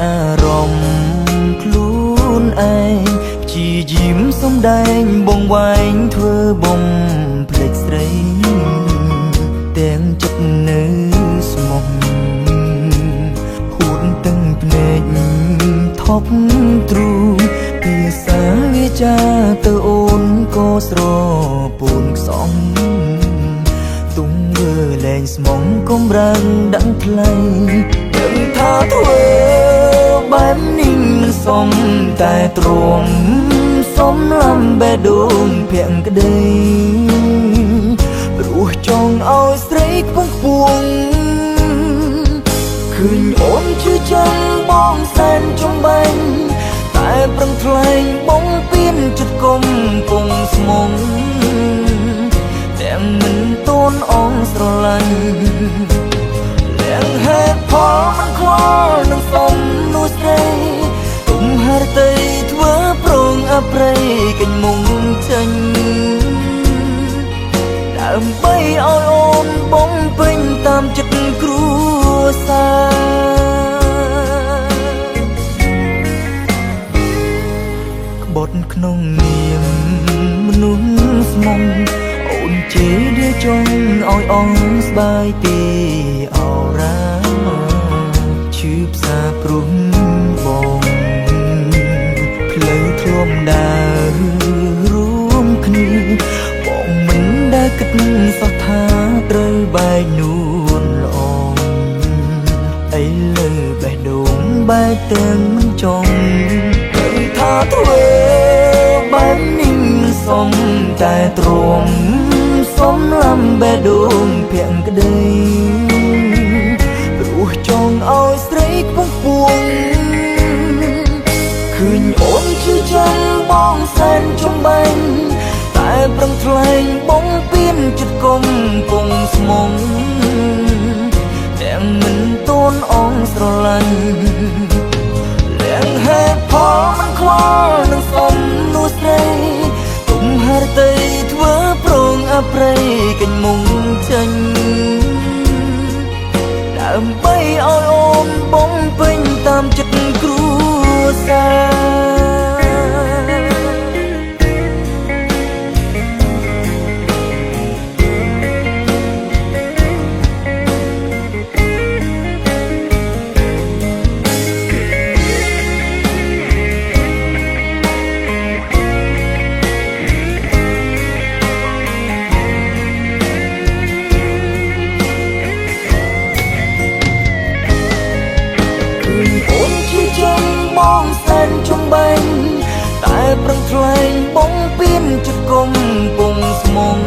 អារម្មណ៍ខ្លួនឯងជាยิ้មសំដែងបងវែងធ្វើបំភ្លេចស្រីទាំងចិត្តនៅស្មោះហួតទាំងភ្នែកថប់ទ្រូភាសាវាចាទៅអូនក៏ស្រពូនខ្សងទុំវើលែងស្មងកំរាំងដឹងថ្លៃដឹងថាធ្វើបែបនេះមិនសមតែទ្រាំសំឡំបេះដូងភាក់ក្តីព្រោះចង់ឲ្យស្រីខ្ពង់ខ្ពស់ឃើញអូនជឿចាំបងសែនចំបាញ់តែប្រឹងថ្លែងបងពៀនចិត្តគុំពងស្មងទាំងមិនតូនអងស្រឡាញ់លៀងហេតុផលមិនខ្វល់នឹងសំនោះស្រីទុំហរតីធ្វើប្រងអប្រ័យកញ្មុំចេញដើម្បីឲ្យអូនបងពេញតាមចិត្តគ្រួសារក្បត់ក្នុងនាមមនុស្សស្មងអូនជេរdiaចង់ឲ្យអងស្បាយពីអរ៉ាឈឺផ្សាព្រំបងផ្លូវធ្លំដើររួមគ្នាបងមិនដែលគិតសោះថាត្រូវបែកនួនល្អឥឡូវបេះដូងបែកទាំងមិនចង់ដឹងថាធ្វើបែបនេះសំតែទ្រាំសំឡំបេះដូងភាក់ក្តីព្រោះចង់ឲ្យស្រីខ្ពង់ខ្ពស់ឃើញអូនជឿចាំបងសែនចំបាញ់តែប្រឹងថ្លែងបងពៀនចិត្តគុំពងស្មងទាំងមិនតូនអងស្រឡាញ់លៀងហេតុផលមិនខ្វល់នឹងសំនោះស្រីទុំហរតីធ្វើប្រងអប្រ័យកញ្មុំចេញដើម្បីឲ្យអូនបងពេញតាមចិត្តគ្រួសារបងសែនចំបាញ់តែប្រឹងថ្លែងបងពៀនចិត្តគុំពងស្មង